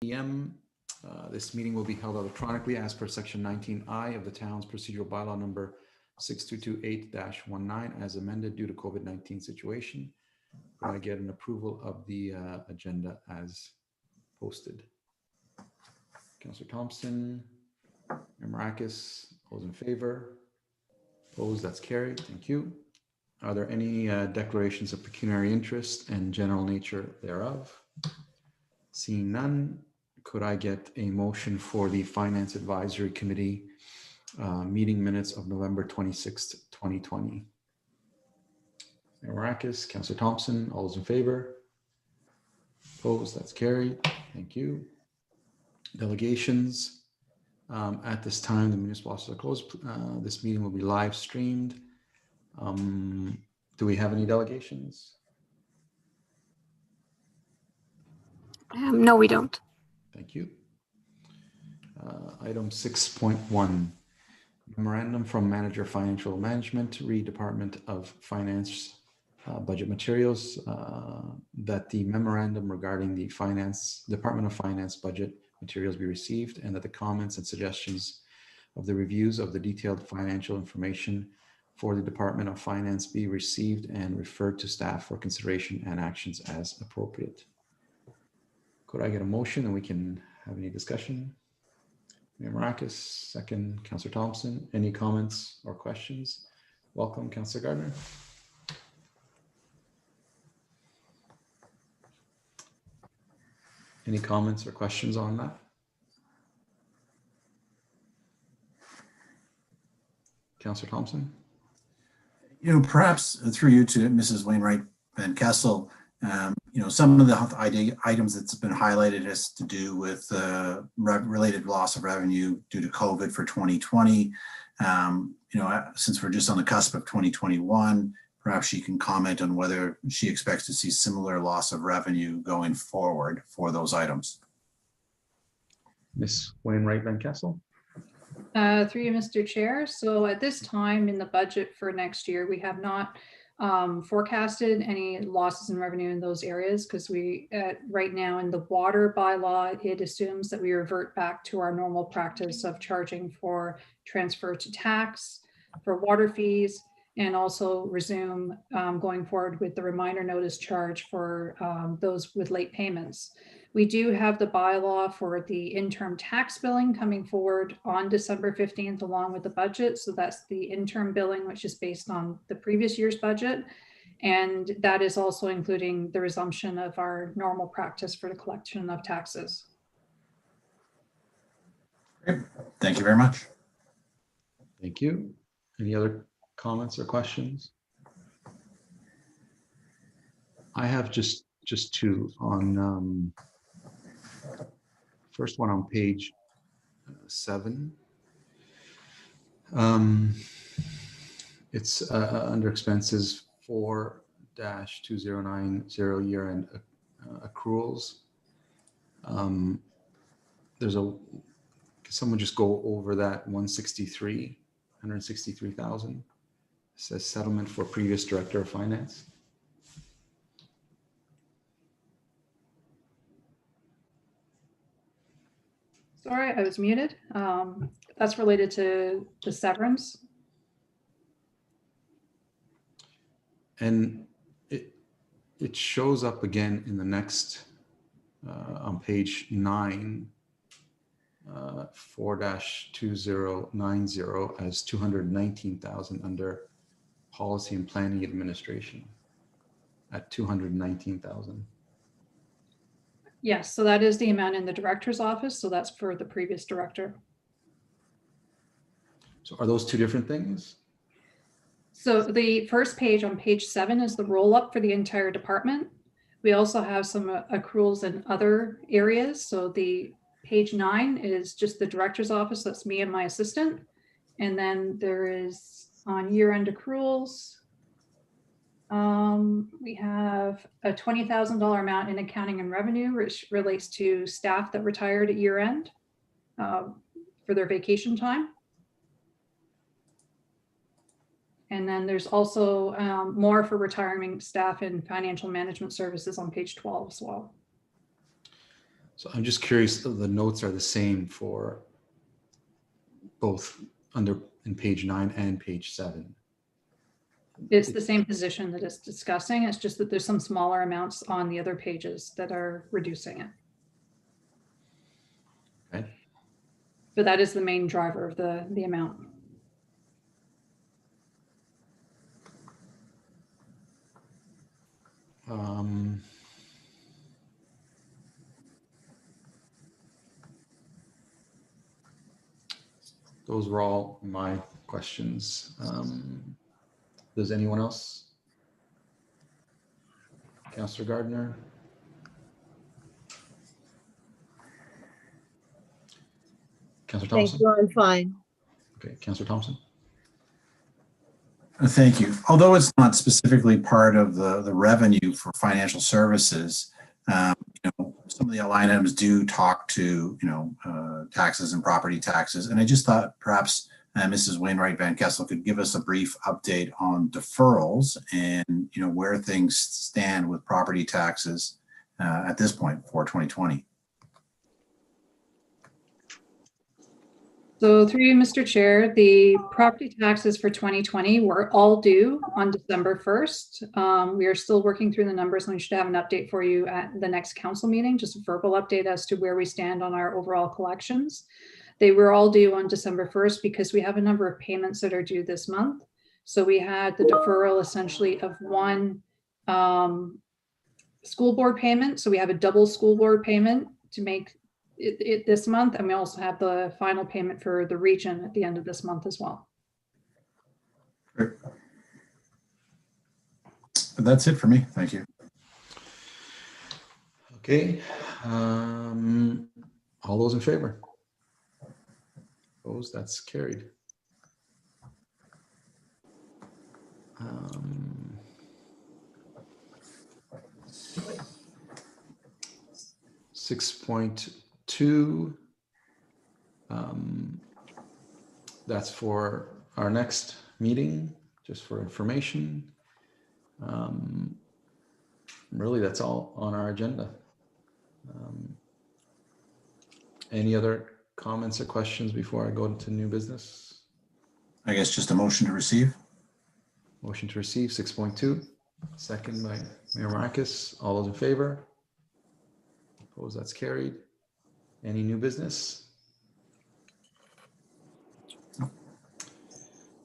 p.m. This meeting will be held electronically as per Section 19I of the town's procedural bylaw number 6228-19 as amended due to COVID-19 situation. Could I get an approval of the agenda as posted? Councillor Thompson, Mayor Marakis, those in favor? Opposed? That's carried. Thank you. Are there any declarations of pecuniary interest and general nature thereof? Seeing none, could I get a motion for the Finance Advisory Committee meeting minutes of November 26th, 2020? Mayor Marakis, Councillor Thompson, all those in favor? Opposed? That's carried. Thank you. Delegations. At this time, the municipal offices are closed. This meeting will be live streamed. Do we have any delegations? No, we don't. Thank you. Item 6.1, memorandum from Manager Financial Management, Department of Finance Budget Materials, that the memorandum regarding the Department of Finance budget materials be received, and that the comments and suggestions of the reviews of the detailed financial information for the Department of Finance be received and referred to staff for consideration and actions as appropriate. Could I get a motion and we can have any discussion? Mayor Marakis, second. Councillor Thompson, any comments or questions? Welcome, Councillor Gardner. Any comments or questions on that? Councillor Thompson? Perhaps through you to Mrs. Wainwright Van Kessel, some of the items that's been highlighted has to do with related loss of revenue due to COVID for 2020. Since we're just on the cusp of 2021, perhaps she can comment on whether she expects to see similar loss of revenue going forward for those items. Ms. Wainwright Van Kessel? Through you, Mr. Chair. So at this time in the budget for next year, we have not forecasted any losses in revenue in those areas because right now in the water bylaw, it assumes that we revert back to our normal practice of charging for transfer to tax, for water fees, and also resume going forward with the reminder notice charge for those with late payments. We do have the bylaw for the interim tax billing coming forward on December 15th, along with the budget. So that's the interim billing, which is based on the previous year's budget. And that is also including the resumption of our normal practice for the collection of taxes. Great. Thank you very much. Thank you. Any other comments or questions? I have just two on first one on page 7. It's under expenses 4-2090 year-end accruals. Can someone just go over that 163,000? It says settlement for previous director of finance. Sorry, I was muted. That's related to the severance. And it shows up again in the next, on page 9, 4-2090 as 219,000 under policy and planning administration at 219,000. Yes, so that is the amount in the director's office. So that's for the previous director. So are those two different things? So the first page on page 7 is the roll up for the entire department. We also have some accruals in other areas. So the page 9 is just the director's office. That's me and my assistant. And then there is on year-end accruals, we have a $20,000 amount in accounting and revenue, which relates to staff that retired at year end for their vacation time. And then there's also more for retiring staff in financial management services on page 12 as well. So I'm just curious, the notes are the same for both in page 9 and page 7. It's the same position that it's discussing. It's just that there's some smaller amounts on the other pages that are reducing it. Okay. But that is the main driver of the amount. Those were all my questions. Does anyone else? Councillor Gardner? Councillor Thank Thompson? you, I'm fine. Okay, Councillor Thompson? Thank you. Although it's not specifically part of the revenue for financial services, some of the line items do talk to, taxes and property taxes. And I just thought perhaps Mrs. Wainwright Van Kessel could give us a brief update on deferrals and, where things stand with property taxes at this point for 2020. So through you, Mr. Chair, the property taxes for 2020 were all due on December 1st. We are still working through the numbers and we should have an update for you at the next council meeting, just a verbal update as to where we stand on our overall collections. They were all due on December 1st because we have a number of payments that are due this month. So we had the deferral essentially of one school board payment. So we have a double school board payment to make it this month, and we also have the final payment for the region at the end of this month as well. Great. That's it for me. Thank you. Okay. All those in favor? Opposed? That's carried. 6.2. That's for our next meeting, just for information. Really, that's all on our agenda. Any other comments or questions before I go into new business? I guess just a motion to receive. Motion to receive 6.2, second by Mayor Marcus. All those in favor? Opposed? That's carried. Any new business?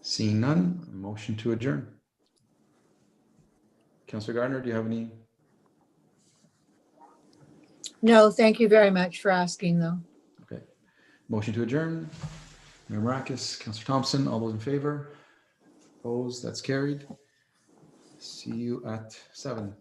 Seeing none, a motion to adjourn. Councillor Gardner, do you have any? No, thank you very much for asking, though. Okay. Motion to adjourn. Mayor Marcus, Councillor Thompson, all those in favor? Opposed? That's carried. See you at 7.